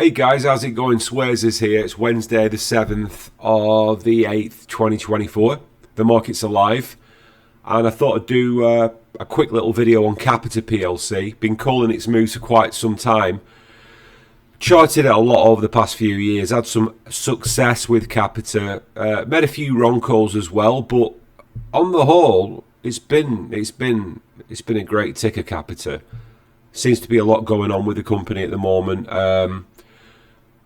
Hey guys, how's it going? Swears is here. It's Wednesday the 7th of the 8th, 2024. The market's alive. And I thought I'd do a quick little video on Capita PLC. Been calling its moves for quite some time. Charted it a lot over the past few years. Had some success with Capita. Made a few wrong calls as well. But on the whole, it's been a great ticker, Capita. Seems to be a lot going on with the company at the moment.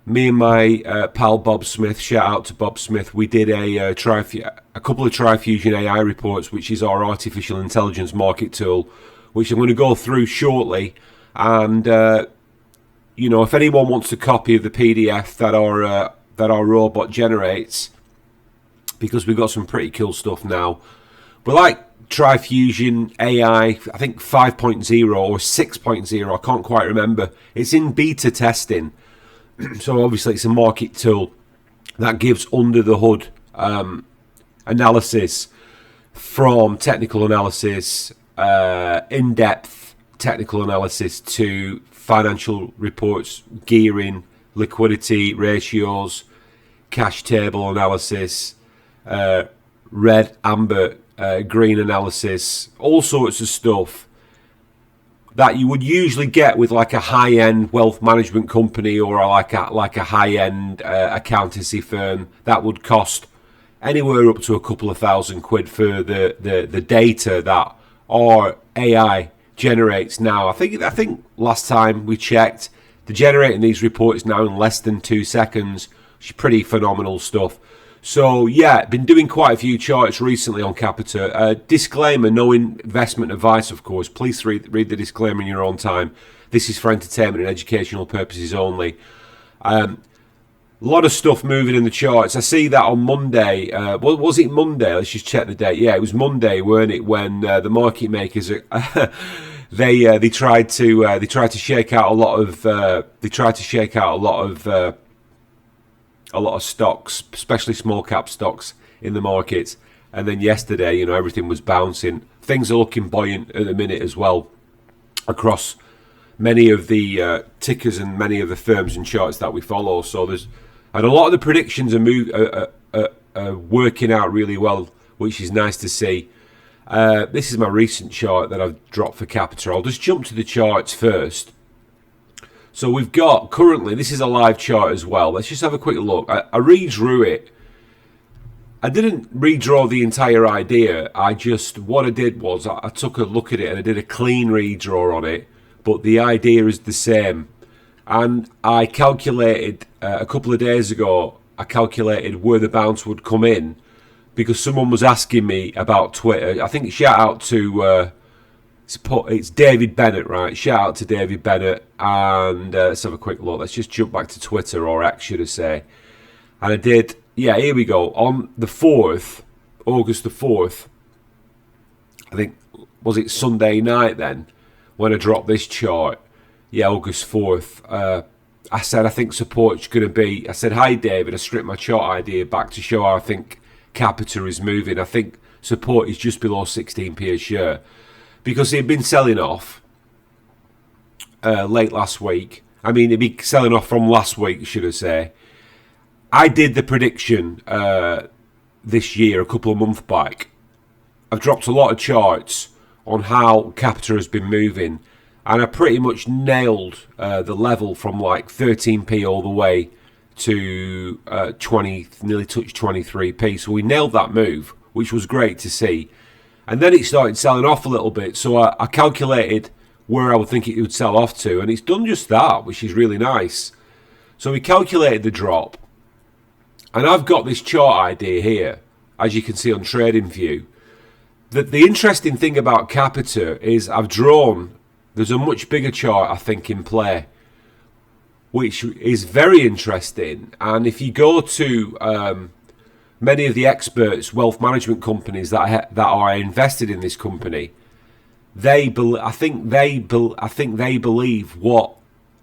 Me and my pal Bob Smith, shout out to Bob Smith, we did a couple of TriFusionAI reports, which is our artificial intelligence market tool, which I'm going to go through shortly. And if anyone wants a copy of the PDF that our robot generates, because we've got some pretty cool stuff now. We're like TriFusionAI, I think 5.0 or 6.0, I can't quite remember. It's in beta testing. So obviously it's a market tool that gives under the hood analysis, from technical analysis, in-depth technical analysis, to financial reports, gearing, liquidity ratios, cash table analysis, red, amber, green analysis, all sorts of stuff that you would usually get with like a high-end wealth management company or like a high-end accountancy firm that would cost anywhere up to a couple of £1,000 for the data that our AI generates now. I think last time we checked, the generating these reports now in less than 2 seconds, which is pretty phenomenal stuff. So yeah, been doing quite a few charts recently on Capita. Disclaimer, no investment advice, of course. Please read the disclaimer in your own time. This is for entertainment and educational purposes only. A lot of stuff moving in the charts. I see that on Monday. Was it Monday? Let's just check the date. Yeah, it was Monday, weren't it? When the market makers they tried to shake out a lot of stocks, especially small cap stocks in the market. And then yesterday, everything was bouncing. Things are looking buoyant at the minute as well across many of the tickers and many of the firms and charts that we follow. And a lot of the predictions are working out really well, which is nice to see. This is my recent chart that I've dropped for Capita. I'll just jump to the charts first. So we've got currently, this is a live chart as well. Let's just have a quick look. I redrew it. I didn't redraw the entire idea. What I did was I took a look at it and I did a clean redraw on it. But the idea is the same. And I calculated a couple of days ago, I calculated where the bounce would come in, because someone was asking me about Twitter. I think shout out to... it's David Bennett, right? Shout out to David Bennett. And let's have a quick look. Let's just jump back to Twitter, or X, should I say. And I did, yeah, here we go. On the 4th, August the 4th, I think, was it Sunday night then, when I dropped this chart? Yeah, August 4th. I said, I think support's going to be, I said, hi David, I stripped my chart idea back to show how I think Capita is moving. I think support is just below 16p a share, because he'd been selling off late last week. I mean, he'd be selling off from last week, should I say. I did the prediction this year, a couple of months back. I've dropped a lot of charts on how Capita has been moving, and I pretty much nailed the level from like 13p all the way to 20, nearly touched 23p. So we nailed that move, which was great to see. And then it started selling off a little bit, so I calculated where I would think it would sell off to, and it's done just that, which is really nice. So we calculated the drop, and I've got this chart idea here, as you can see on TradingView. The interesting thing about Capita is there's a much bigger chart, I think, in play, which is very interesting. And if you go to... many of the experts, wealth management companies that are invested in this company, I think they believe what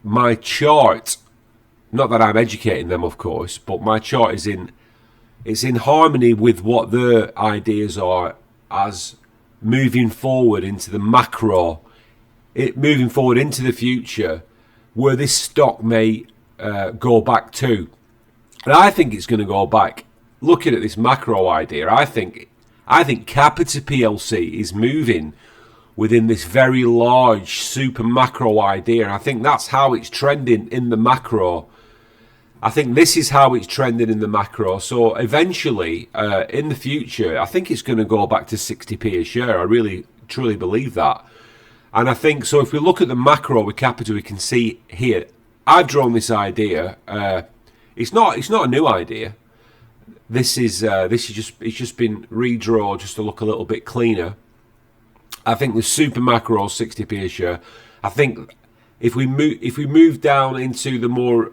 my chart. Not that I'm educating them, of course, but my chart is in harmony with what their ideas are as moving forward into the macro, moving forward into the future, where this stock may go back to? And I think it's going to go back. Looking at this macro idea, I think Capita PLC is moving within this very large super macro idea. And I think that's how it's trending in the macro. I think this is how it's trending in the macro. So eventually, in the future, I think it's going to go back to 60p a share. I really, truly believe that. And I think, so if we look at the macro with Capita, we can see here, I've drawn this idea. It's not a new idea. This is just, it's just been redrawn just to look a little bit cleaner. I think the super macro 60p a share. I think if we move down into the more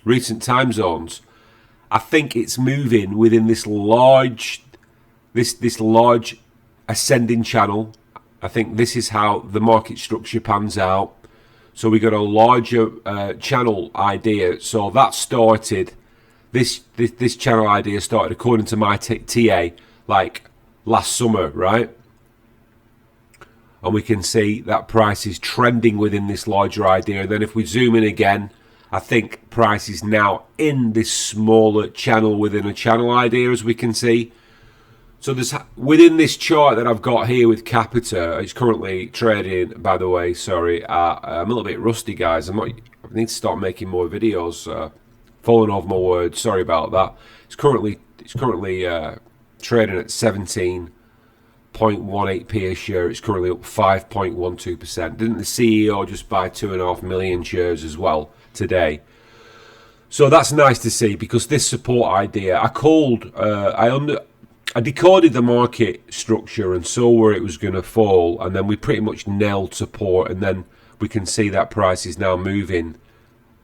recent time zones, I think it's moving within this large ascending channel. I think this is how the market structure pans out. So we got a larger channel idea. So that started, this channel idea started, according to my TA, like last summer, right? And we can see that price is trending within this larger idea. And then if we zoom in again, I think price is now in this smaller channel within a channel idea, as we can see. So there's, within this chart that I've got here with Capita, it's currently trading, by the way, sorry, I'm a little bit rusty, guys. I need to start making more videos, falling off my words, sorry about that. It's currently trading at 17.18p a share. It's currently up 5.12%. Didn't the CEO just buy 2.5 million shares as well today? So that's nice to see, because this support idea, I decoded the market structure and saw where it was going to fall, and then we pretty much nailed support, and then we can see that price is now moving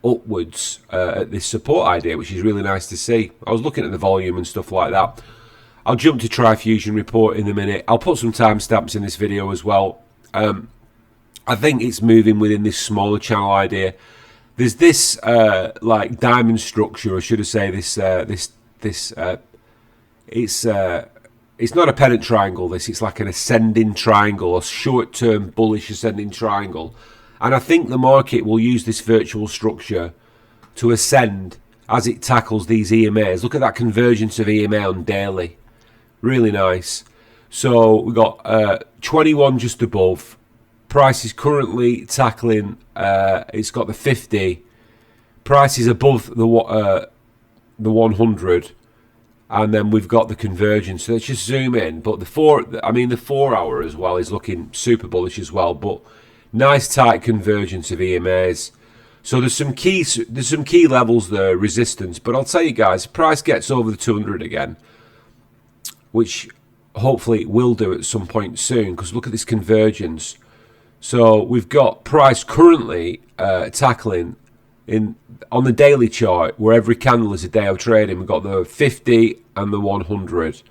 upwards at this support idea, which is really nice to see. I was looking at the volume and stuff like that. I'll jump to TriFusion report in a minute. I'll put some timestamps in this video as well. I think it's moving within this smaller channel idea. There's this like diamond structure, or should I say this it's not a pennant triangle. It's like an ascending triangle, a short-term bullish ascending triangle. And I think the market will use this virtual structure to ascend as it tackles these EMAs. Look at that convergence of EMA on daily. Really nice. So we've got 21 just above. Price is currently tackling, it's got the 50. Price is above the 100. And then we've got the convergence. So let's just zoom in. But the 4 hour as well is looking super bullish as well. But nice tight convergence of EMAs. So there's some key levels there, resistance. But I'll tell you guys, price gets over the 200 again, which hopefully it will do at some point soon, because look at this convergence. So we've got price currently tackling on the daily chart, where every candle is a day of trading. We've got the 50 and the 100.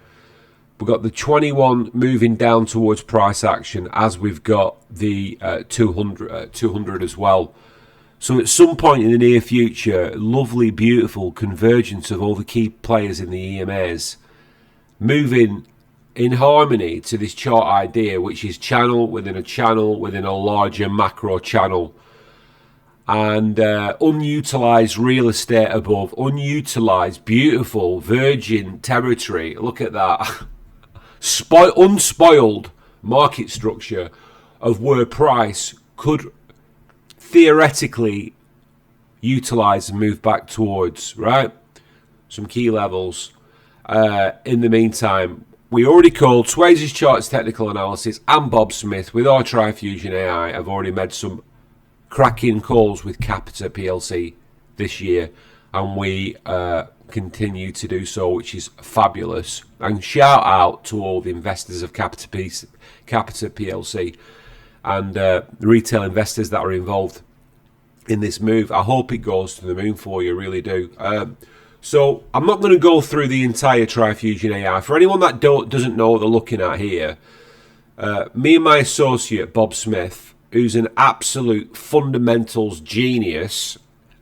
We've got the 21 moving down towards price action, as we've got the 200 as well. So at some point in the near future, lovely, beautiful convergence of all the key players in the EMAs, moving in harmony to this chart idea, which is channel within a larger macro channel. And unutilized real estate above, unutilized, beautiful, virgin territory. Look at that. Unspoiled market structure of where price could theoretically utilize and move back towards, right? Some key levels. In the meantime, we already called Swayze's Charts Technical Analysis and Bob Smith with our TriFusionAI. I've already made some cracking calls with Capita PLC this year, and we continue to do so, which is fabulous. And shout out to all the investors of Capita PLC and the retail investors that are involved in this move. I hope it goes to the moon for you, really do. So I'm not going to go through the entire TriFusionAI. For anyone that doesn't know what they're looking at here, me and my associate Bob Smith, who's an absolute fundamentals genius.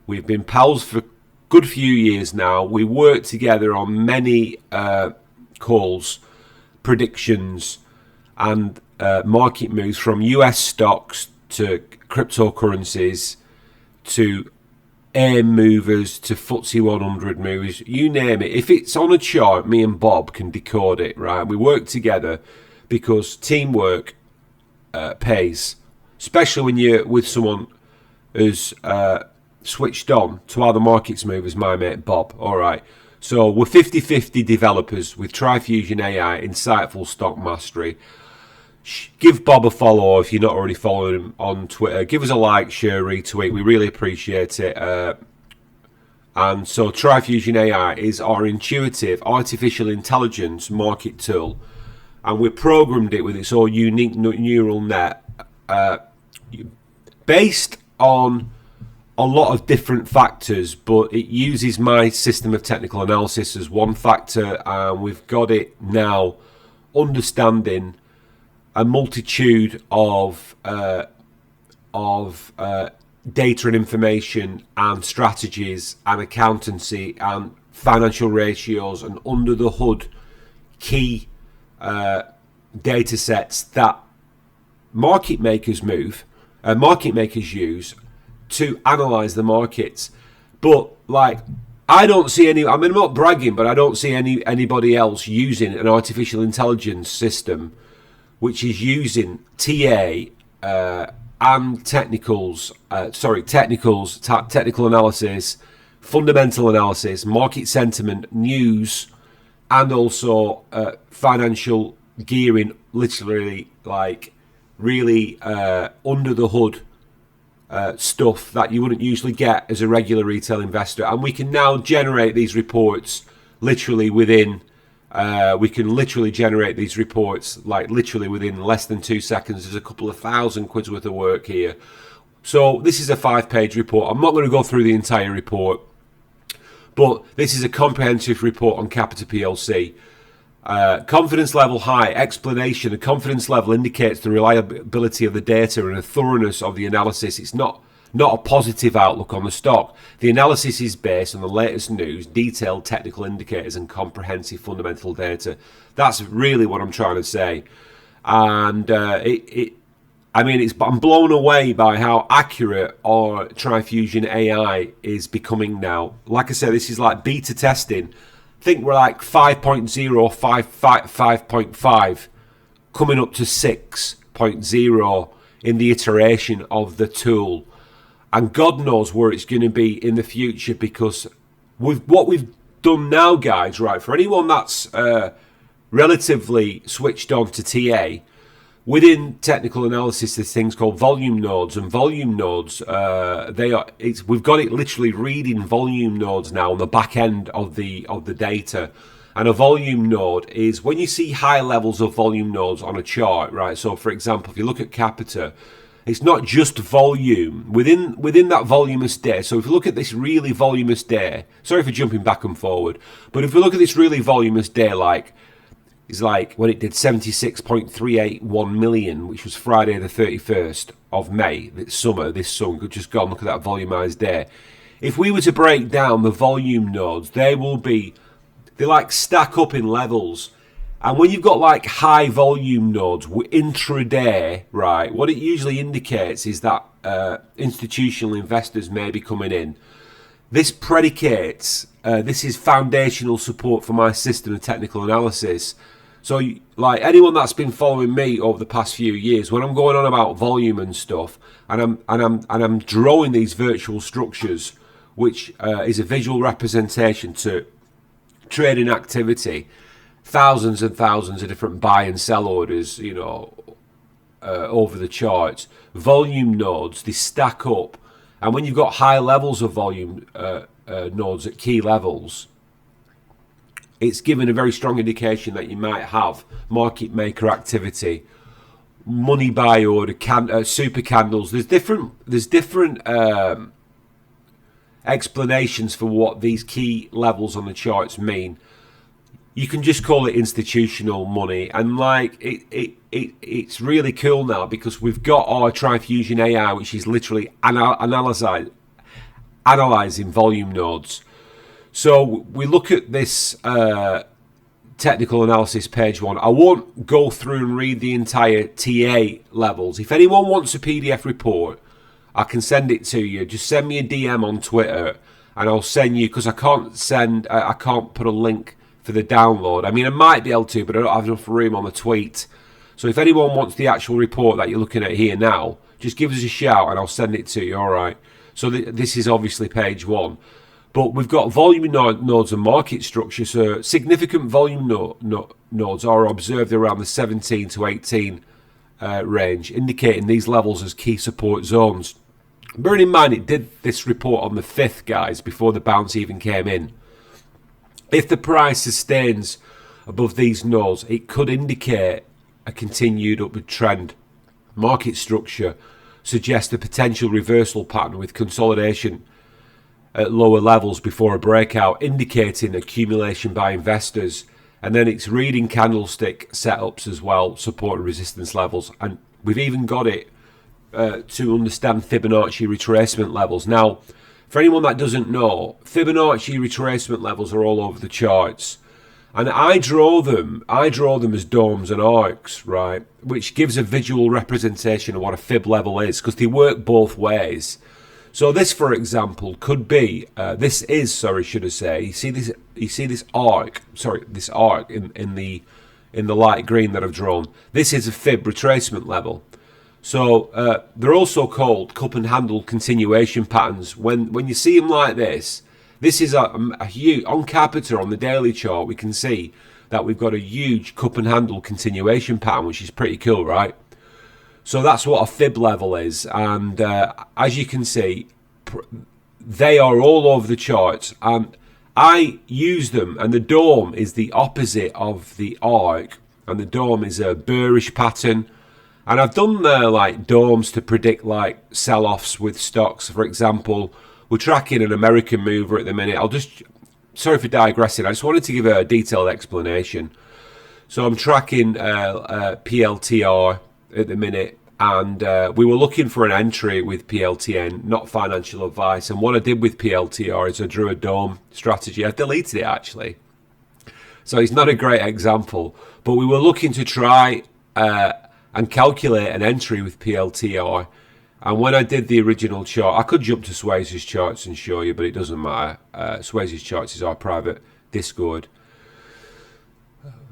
We've been pals for a good few years now. We work together on many calls, predictions, and market moves from US stocks to cryptocurrencies, to AIM movers, to FTSE 100 movers, you name it. If it's on a chart, me and Bob can decode it, right? We work together because teamwork pays, especially when you're with someone who's switched on to how the markets move, as my mate Bob. All right. So we're 50-50 developers with TriFusionAI, insightful stock mastery. Give Bob a follow if you're not already following him on Twitter. Give us a like, share, retweet. We really appreciate it. And so TriFusionAI is our intuitive artificial intelligence market tool. And we programmed it with its own unique neural net based on a lot of different factors, but it uses my system of technical analysis as one factor, and we've got it now understanding a multitude of data and information and strategies and accountancy and financial ratios and under the hood key data sets that market makers use to analyze the markets. But like, I don't see any, I mean, I'm not bragging, but I don't see anybody else using an artificial intelligence system which is using TA and technical analysis, fundamental analysis, market sentiment, news, and also financial gearing, literally like really under the hood stuff that you wouldn't usually get as a regular retail investor. And we can now generate these reports literally within generate these reports like literally within less than 2 seconds. There's a couple of £1,000 worth of work here. So this is a 5-page report. I'm not going to go through the entire report, but this is a comprehensive report on Capita PLC. Confidence level high. Explanation. The confidence level indicates the reliability of the data and the thoroughness of the analysis. It's not a positive outlook on the stock. The analysis is based on the latest news, detailed technical indicators, and comprehensive fundamental data. That's really what I'm trying to say. And I'm blown away by how accurate our TriFusionAI is becoming now. Like I said, this is like beta testing. I think we're like 5.0, 5.5, coming up to 6.0 in the iteration of the tool. And God knows where it's going to be in the future, because with what we've done now, guys, right, for anyone that's relatively switched on to TA, within technical analysis, there's things called volume nodes, and volume nodes, we've got it literally reading volume nodes now on the back end of the data. And a volume node is when you see high levels of volume nodes on a chart, right? So, for example, if you look at Capita, it's not just volume within that voluminous day. So if you look at this really voluminous day, sorry for jumping back and forward, but if we look at this really voluminous day, it's like when it did 76.381 million, which was Friday the 31st of May, this summer, just go and look at that volumized day. If we were to break down the volume nodes, they like stack up in levels. And when you've got like high volume nodes intraday, right, what it usually indicates is that institutional investors may be coming in. This predicates, this is foundational support for my system of technical analysis. So like anyone that's been following me over the past few years, when I'm going on about volume and stuff, and I'm drawing these virtual structures, which is a visual representation to trading activity, thousands and thousands of different buy and sell orders, over the charts. Volume nodes, they stack up. And when you've got high levels of volume nodes at key levels, it's given a very strong indication that you might have market maker activity, money buy order, super candles. There's different explanations for what these key levels on the charts mean. You can just call it institutional money, and like it's really cool now because we've got our TriFusionAI, which is literally analyzing volume nodes. So we look at this technical analysis page 1. I won't go through and read the entire TA levels. If anyone wants a PDF report, I can send it to you. Just send me a DM on Twitter and I'll send you, because I can't put a link for the download. I mean, I might be able to, but I don't have enough room on the tweet. So if anyone wants the actual report that you're looking at here now, just give us a shout and I'll send it to you, all right? So this is obviously page 1. But we've got volume nodes and market structure. So significant volume nodes are observed around the 17 to 18 range, indicating these levels as key support zones. Bearing in mind, it did this report on the 5th, guys, before the bounce even came in. If the price sustains above these nodes, it could indicate a continued upward trend. Market structure suggests a potential reversal pattern with consolidation at lower levels before a breakout, indicating accumulation by investors. And then it's reading candlestick setups as well, support and resistance levels. And we've even got it to understand Fibonacci retracement levels. Now, for anyone that doesn't know, Fibonacci retracement levels are all over the charts. And I draw them as domes and arcs, right? Which gives a visual representation of what a fib level is, because they work both ways. So this, for example, could be you see this arc in the light green that I've drawn. This is a fib retracement level. So they're also called cup and handle continuation patterns. When you see them like this is a huge, on Capita on the daily chart, we can see that we've got a huge cup and handle continuation pattern, which is pretty cool, right? So that's what a fib level is, and as you can see, they are all over the charts, and I use them, and the dome is the opposite of the arc, and the dome is a bearish pattern, and I've done like domes to predict like sell-offs with stocks. For example, we're tracking an American mover at the minute. Sorry for digressing, I just wanted to give a detailed explanation. So I'm tracking PLTR at the minute, and we were looking for an entry with PLTN, not financial advice. And what I did with PLTR is I drew a dome strategy. I've deleted it actually, so it's not a great example, but we were looking to try and calculate an entry with PLTR. And when I did the original chart, I could jump to Swayze's charts and show you, but it doesn't matter. Swayze's charts is our private Discord.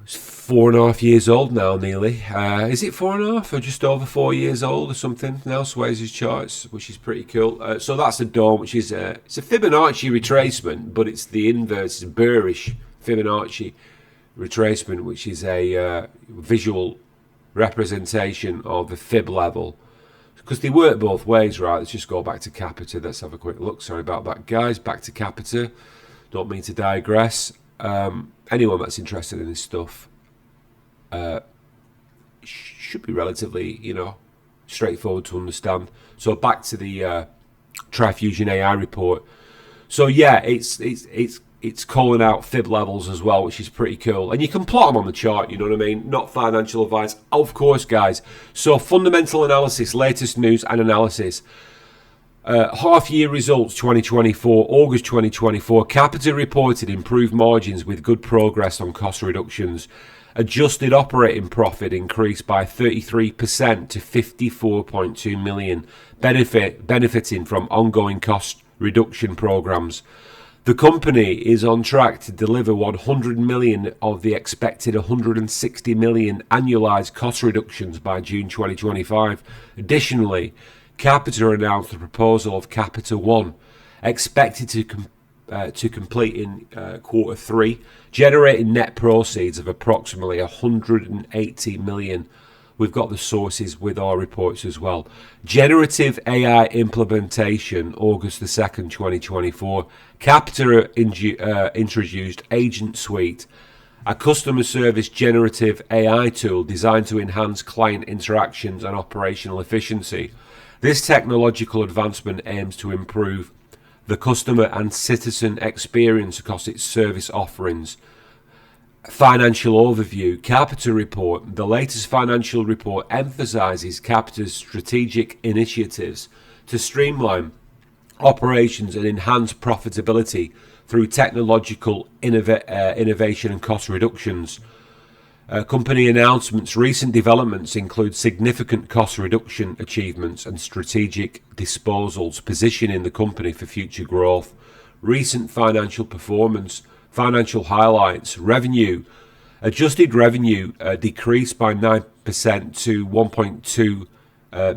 It's 4.5 years old now, nearly. Is it 4.5 or just over 4 years old or something now, Swayze's charts, which is pretty cool. So that's a dome, which is it's a Fibonacci retracement, but it's the inverse, it's a bearish Fibonacci retracement, which is a visual representation of the fib level. Because they work both ways, right? Let's just go back to Capita. Let's have a quick look. Sorry about that, guys. Back to Capita. Don't mean to digress. Anyone that's interested in this stuff should be relatively, straightforward to understand. So back to the TriFusionAI report. So yeah, it's calling out fib levels as well, which is pretty cool. And you can plot them on the chart, you know what I mean? Not financial advice, of course, guys. So fundamental analysis, latest news and analysis. Half-year results 2024, August 2024. Capita reported improved margins with good progress on cost reductions. Adjusted operating profit increased by 33% to 54.2 million, benefiting from ongoing cost reduction programs. The company is on track to deliver 100 million of the expected 160 million annualized cost reductions by June 2025. Additionally, Capita announced the proposal of Capita 1, expected to complete in Q3, generating net proceeds of approximately 180 million. We've got the sources with our reports as well. Generative AI implementation, August the 2nd, 2024. Capita introduced Agent Suite, a customer service generative AI tool designed to enhance client interactions and operational efficiency. This technological advancement aims to improve the customer and citizen experience across its service offerings. Financial overview. Capita report. The latest financial report emphasizes Capita's strategic initiatives to streamline operations and enhance profitability through technological innovation and cost reductions. Company announcements. Recent developments include significant cost reduction achievements and strategic disposals, positioning the company for future growth. Recent financial performance, financial highlights. Revenue. Adjusted revenue decreased by 9% to 1.2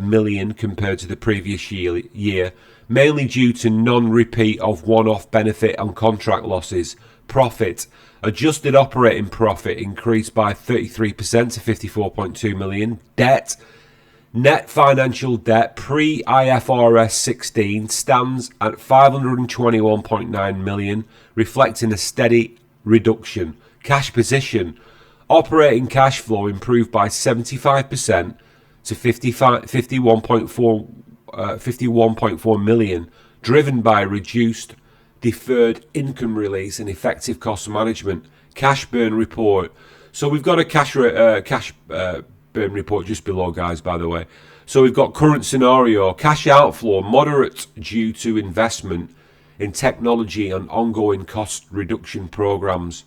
million compared to the previous year, mainly due to non-repeat of one-off benefit on contract losses. Profit. Adjusted operating profit increased by 33% to 54.2 million. Debt. Net financial debt pre-IFRS 16 stands at 521.9 million, reflecting a steady reduction. Cash position. Operating cash flow improved by 75% to 51.4 million, driven by reduced deferred income release and effective cost management. Cash burn report. So we've got a cash burn report just below, guys, by the way. So we've got current scenario. Cash outflow moderate due to investment in technology and ongoing cost reduction programs.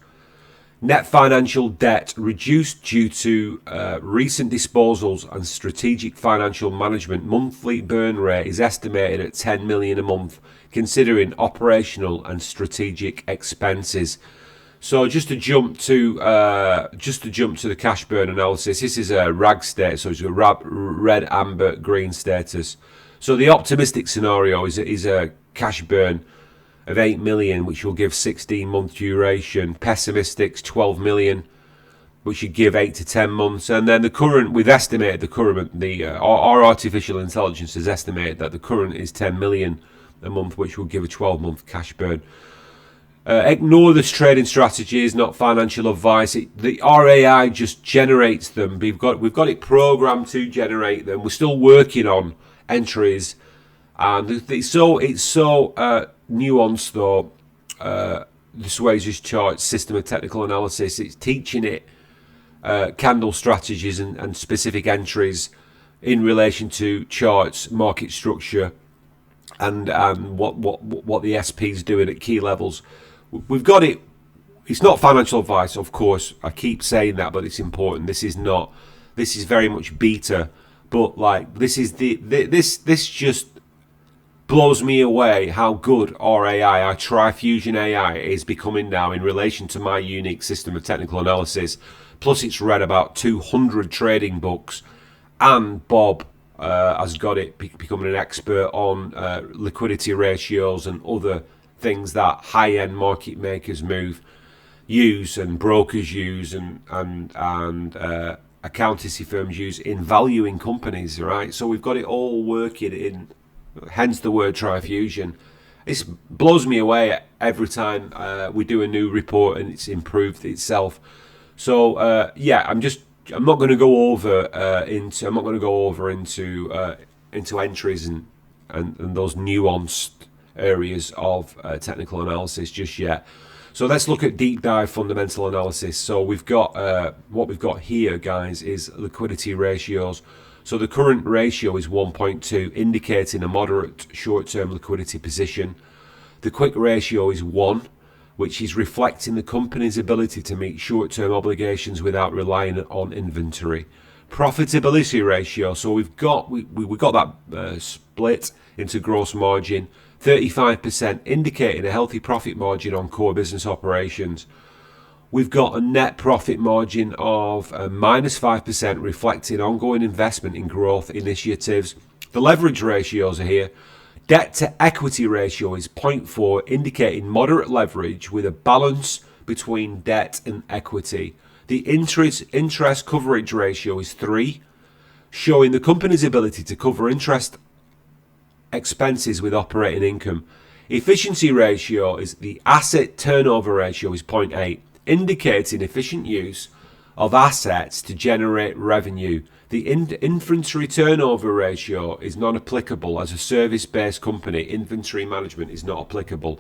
Net financial debt reduced due to recent disposals and strategic financial management. Monthly burn rate is estimated at 10 million a month, considering operational and strategic expenses. So just to jump to the cash burn analysis, this is a RAG state, so it's a red, amber, green status. So the optimistic scenario is a cash burn of 8 million, which will give 16-month duration. Pessimistic's 12 million, which should give 8 to 10 months. And then the current, we've estimated the current, our artificial intelligence has estimated that the current is 10 million a month, which will give a 12-month cash burn. Ignore this trading strategies, not financial advice. The RAI just generates them. We've got it programmed to generate them. We're still working on entries, and it's so nuanced though. The Swayze's chart system of technical analysis. It's teaching it candle strategies and specific entries in relation to charts, market structure, and what the SP is doing at key levels. We've got it. It's not financial advice, of course. I keep saying that, but it's important. This is not. This is very much beta, but like this is this just blows me away how good our AI, our TriFusionAI, is becoming now in relation to my unique system of technical analysis. Plus, it's read about 200 trading books, and Bob has got it becoming an expert on liquidity ratios and other things that high-end market makers use and brokers use and accountancy firms use in valuing companies, right? So we've got it all working in, hence the word TriFusion. It blows me away every time we do a new report and it's improved itself. So yeah, I'm not going to go over into entries and those nuanced areas of technical analysis just yet. So let's look at deep dive fundamental analysis. So we've got what we've got here, guys, is liquidity ratios. So the current ratio is 1.2, indicating a moderate short-term liquidity position. The quick ratio is 1, which is reflecting the company's ability to meet short-term obligations without relying on inventory. Profitability ratio. So we've got that split into gross margin. 35%, indicating a healthy profit margin on core business operations. We've got a net profit margin of -5%, reflecting ongoing investment in growth initiatives. The leverage ratios are here. Debt to equity ratio is 0.4, indicating moderate leverage with a balance between debt and equity. The interest coverage ratio is 3, showing the company's ability to cover interest expenses with operating income. Efficiency ratio is the asset turnover ratio is 0.8, indicating efficient use of assets to generate revenue. The inventory turnover ratio is non-applicable. As a service-based company, inventory management is not applicable.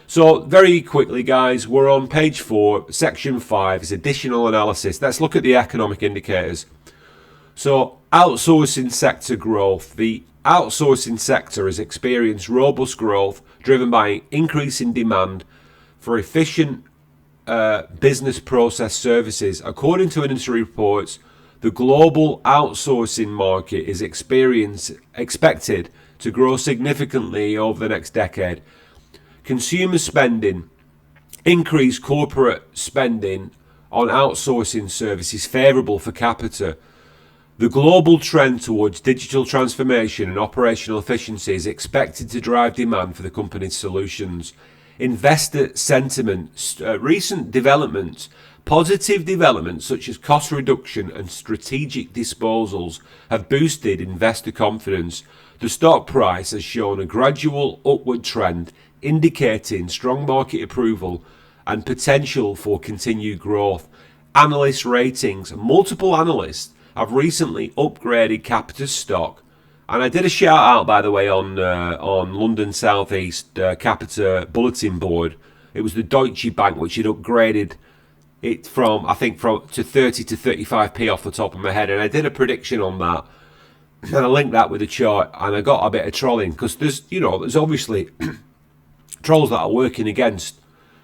So very quickly, guys, we're on page 4, section 5 is additional analysis. Let's look at the economic indicators. So outsourcing sector growth. The outsourcing sector has experienced robust growth driven by increasing demand for efficient business process services. According to industry reports, the global outsourcing market is expected to grow significantly over the next decade. Consumer spending, increased corporate spending on outsourcing services favourable for capita. The global trend towards digital transformation and operational efficiency is expected to drive demand for the company's solutions. Investor sentiment, recent developments, positive developments such as cost reduction and strategic disposals have boosted investor confidence. The stock price has shown a gradual upward trend, indicating strong market approval and potential for continued growth. Analyst ratings, multiple analysts have recently upgraded Capita's stock. And I did a shout out, by the way, on London South East Capita bulletin board. It was the Deutsche Bank which had upgraded it from to 30 to 35p off the top of my head, and I did a prediction on that, and I linked that with a chart, and I got a bit of trolling because there's obviously trolls that are working against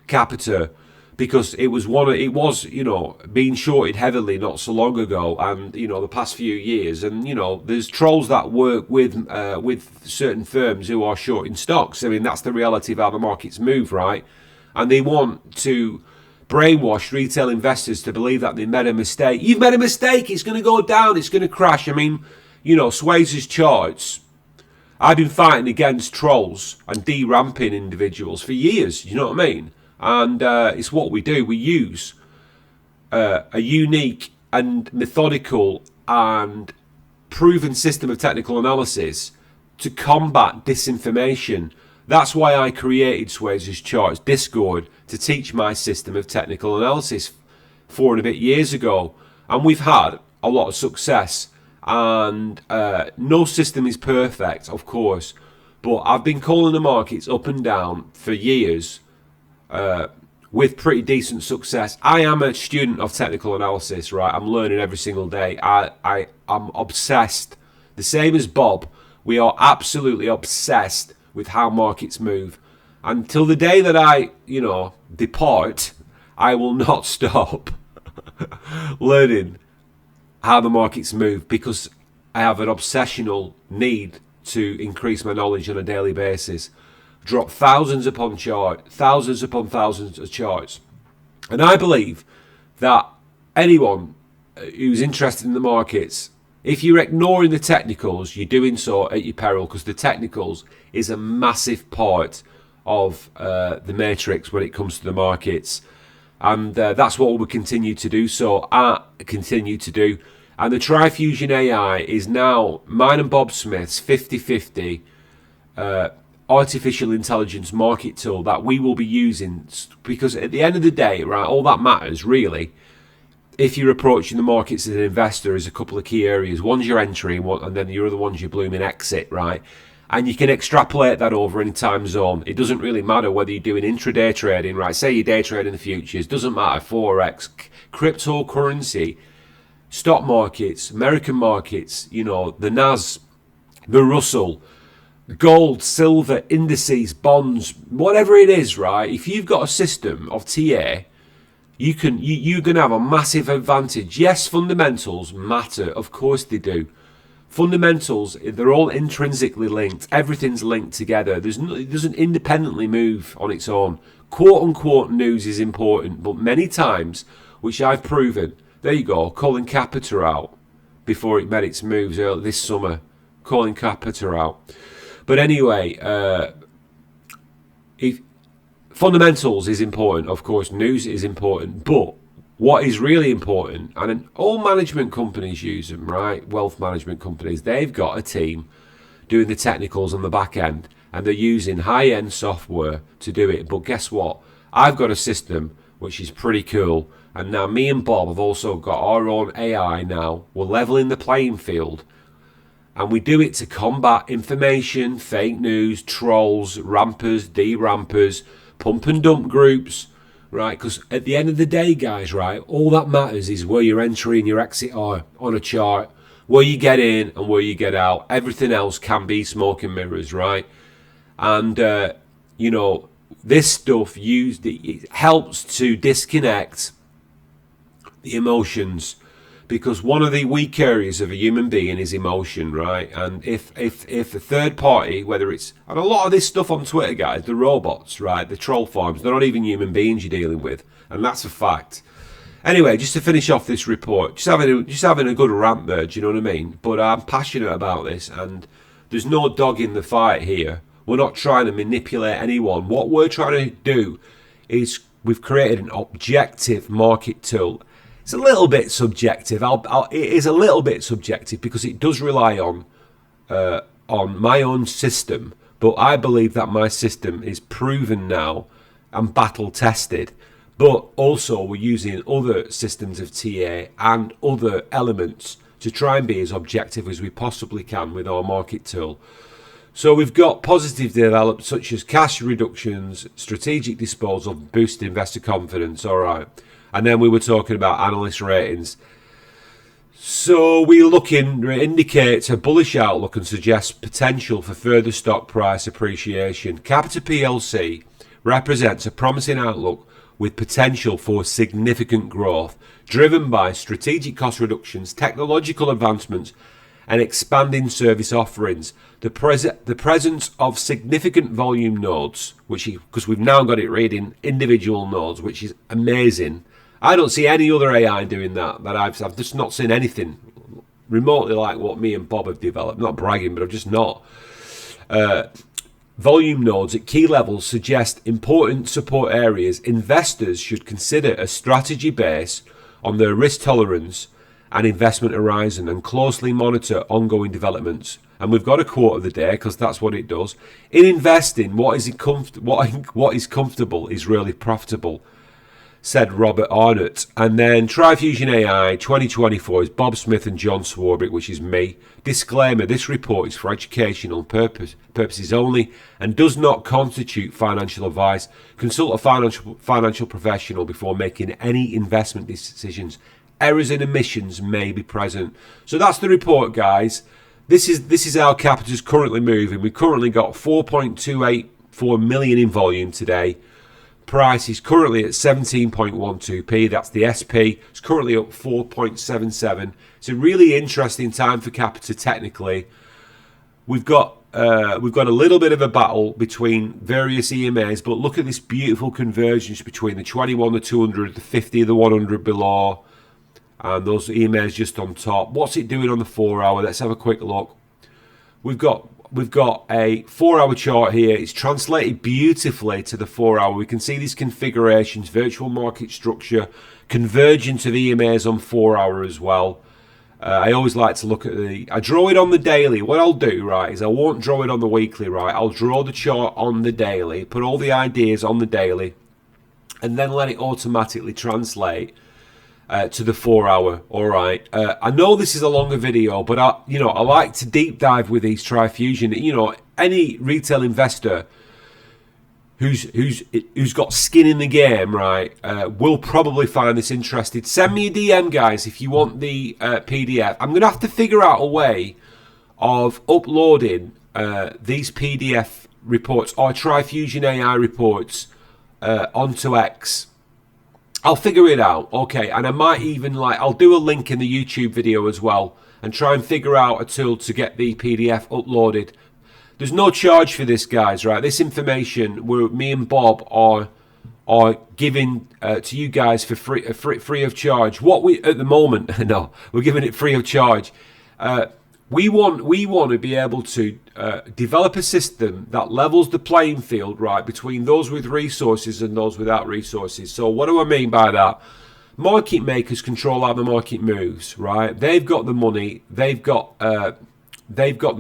Capita because it was being shorted heavily not so long ago, and the past few years, and there's trolls that work with certain firms who are shorting stocks. I mean, that's the reality of how the markets move, right? And they want to brainwash retail investors to believe that they made a mistake. You've made a mistake, it's going to go down, it's going to crash. I mean, Swayze's charts, I've been fighting against trolls and de-ramping individuals for years, you know what I mean? And it's what we do. We use a unique and methodical and proven system of technical analysis to combat disinformation. That's why I created Swayze's Charts Discord to teach my system of technical analysis 4 and a bit years ago. And we've had a lot of success. And no system is perfect, of course. But I've been calling the markets up and down for years with pretty decent success. I am a student of technical analysis, right? I'm learning every single day. I'm obsessed. The same as Bob. We are absolutely obsessed with how markets move. Until the day that I, depart, I will not stop learning how the markets move because I have an obsessional need to increase my knowledge on a daily basis. Drop thousands upon thousands of charts. And I believe that anyone who's interested in the markets, if you're ignoring the technicals, you're doing so at your peril, because the technicals is a massive part of the matrix when it comes to the markets. And that's what we'll continue to do. And the TriFusionAI is now mine and Bob Smith's 50-50 artificial intelligence market tool that we will be using, because at the end of the day, right, all that matters really, if you're approaching the markets as an investor, is a couple of key areas. One's your entry, and then the other one's your blooming exit, right? And you can extrapolate that over any time zone. It doesn't really matter whether you're doing intraday trading, right? Say you're day trading the futures, doesn't matter. Forex, cryptocurrency, stock markets, American markets, the NAS, the Russell, gold, silver, indices, bonds, whatever it is, right? If you've got a system of TA, you're going to have a massive advantage. Yes, fundamentals matter. Of course they do. Fundamentals, they're all intrinsically linked. Everything's linked together. It doesn't independently move on its own. Quote-unquote news is important, but many times, which I've proven, there you go, calling Capita out before it made its moves early this summer. Calling Capita out. But anyway, fundamentals is important, of course, news is important, but what is really important, and all management companies use them, right? Wealth management companies, they've got a team doing the technicals on the back end, and they're using high-end software to do it. But guess what? I've got a system which is pretty cool, and now me and Bob have also got our own AI now. We're leveling the playing field. And we do it to combat information, fake news, trolls, rampers, de-rampers, pump and dump groups, right? Because at the end of the day, guys, right, all that matters is where your entry and your exit are on a chart, where you get in and where you get out. Everything else can be smoke and mirrors, right? And, this stuff it helps to disconnect the emotions, because one of the weak areas of a human being is emotion, right? And if a third party, whether it's, and a lot of this stuff on Twitter, guys, the robots, right, the troll farms, they're not even human beings you're dealing with, and that's a fact. Anyway, just to finish off this report, just having a good rant there, do you know what I mean? But I'm passionate about this, and there's no dog in the fight here. We're not trying to manipulate anyone. What we're trying to do is we've created an objective market tool. It's a little bit subjective. It is a little bit subjective because it does rely on my own system, but I believe that my system is proven now and battle tested. But also we're using other systems of TA and other elements to try and be as objective as we possibly can with our market tool. So we've got positive developments such as cash reductions, strategic disposal, boosted investor confidence. All right. And then we were talking about analyst ratings. So indicates a bullish outlook and suggests potential for further stock price appreciation. Capita PLC represents a promising outlook with potential for significant growth, driven by strategic cost reductions, technological advancements, and expanding service offerings. The presence of significant volume nodes, because we've now got it reading individual nodes, which is amazing. I don't see any other AI doing that. I've just not seen anything remotely like what me and Bob have developed. Not bragging, but I've just not. Volume nodes at key levels suggest important support areas investors should consider a strategy based on their risk tolerance and investment horizon, and closely monitor ongoing developments. And we've got a quote of the day because that's what it does. In investing, what is comfortable is really profitable, said Robert Arnott. And then TriFusionAI 2024 is Bob Smith and John Swarbrick, which is me. Disclaimer, this report is for educational purposes only and does not constitute financial advice. Consult a financial professional before making any investment decisions. Errors and omissions may be present. So that's the report, guys. This is how Capita's currently moving. We've currently got 4.284 million in volume today. Price is currently at 17.12p. That's the SP. It's currently up 4.77. It's a really interesting time for Capita technically. We've got a little bit of a battle between various EMAs, but look at this beautiful convergence between the 21, the 200, the 50, the 100 below, and those EMAs just on top. What's it doing on the 4 hour? Let's have a quick look. We've got a 4 hour chart here. It's translated beautifully to the 4 hour. We can see these configurations, virtual market structure, convergence of EMAs on 4 hour as well. I always like to look at I draw it on the daily. What I'll do, right, is I won't draw it on the weekly, right? I'll draw the chart on the daily, put all the ideas on the daily, and then let it automatically translate to the 4 hour. All right. I know this is a longer video, but I like to deep dive with these TriFusion. Any retail investor who's got skin in the game, right, will probably find this interesting. Send me a DM, guys, if you want the PDF. I'm going to have to figure out a way of uploading these PDF reports or TriFusionAI reports onto X. I'll figure it out, okay, and I might even I'll do a link in the YouTube video as well and try and figure out a tool to get the PDF uploaded. There's no charge for this, guys, right? This information, me and Bob are giving to you guys for free of charge. At the moment, no, we're giving it free of charge. We want to be able to develop a system that levels the playing field, right, between those with resources and those without resources. So what do I mean by that? Market makers control how the market moves, right? They've got the money. They've got the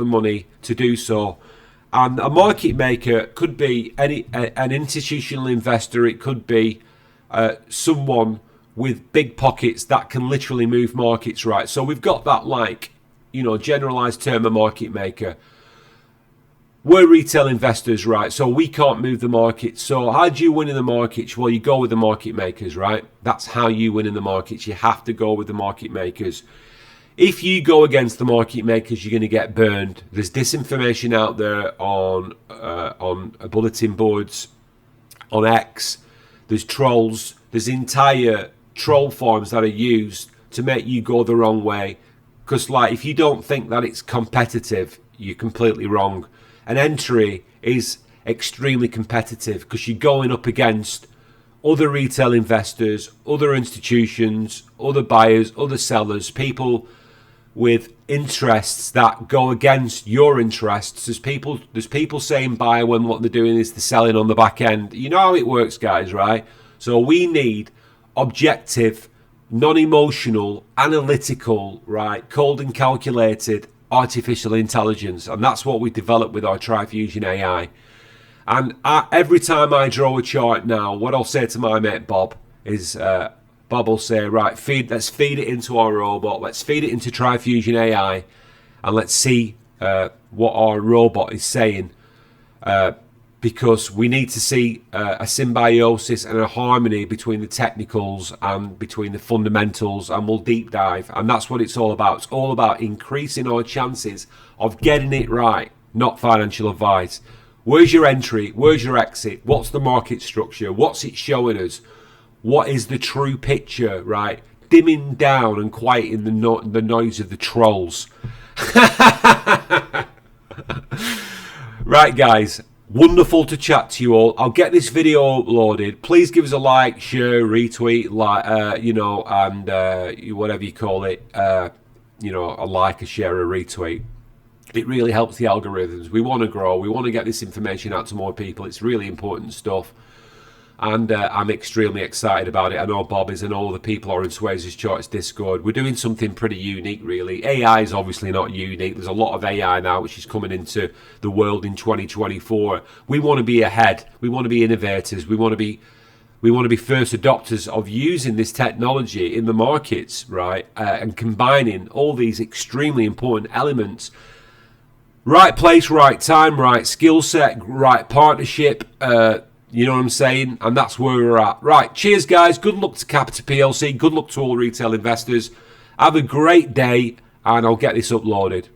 money to do so. And a market maker could be an institutional investor. It could be someone with big pockets that can literally move markets, right? So we've got that generalized term of market maker. We're retail investors, right? So we can't move the market. So how do you win in the markets? Well, you go with the market makers, right? That's how you win in the markets. You have to go with the market makers. If you go against the market makers, you're going to get burned. There's disinformation out there on bulletin boards. on X. There's trolls. There's entire troll forms that are used to make you go the wrong way. Because, like, if you don't think that it's competitive, you're completely wrong. An entry is extremely competitive because you're going up against other retail investors, other institutions, other buyers, other sellers, people with interests that go against your interests. There's people saying buy when what they're doing is they're selling on the back end. You know how it works, guys, right? So we need objective, non-emotional, analytical, right, cold and calculated artificial intelligence, and that's what we developed with our TriFusionAI. And every time I draw a chart now, what I'll say to my mate Bob is, Bob will say, right, let's feed it into our robot, let's feed it into TriFusionAI, and let's see what our robot is saying, because we need to see a symbiosis and a harmony between the technicals and between the fundamentals, and we'll deep dive. And that's what it's all about. It's all about increasing our chances of getting it right, not financial advice. Where's your entry? Where's your exit? What's the market structure? What's it showing us? What is the true picture, right? Dimming down and quieting the noise of the trolls. Right, guys. Wonderful to chat to you all. I'll get this video uploaded. Please give us a like, share, retweet, and whatever you call it. A like, a share, a retweet. It really helps the algorithms. We want to grow. We want to get this information out to more people. It's really important stuff. And I'm extremely excited about it. I know Bob is, and all the people are in Swayze's Charts Discord. We're doing something pretty unique, really. AI is obviously not unique. There's a lot of AI now which is coming into the world in 2024. We want to be ahead. We want to be innovators. We want to be first adopters of using this technology in the markets, right? And combining all these extremely important elements. Right place, right time, right skill set, right partnership. You know what I'm saying? And that's where we're at. Right, cheers, guys. Good luck to Capita PLC. Good luck to all retail investors. Have a great day, and I'll get this uploaded.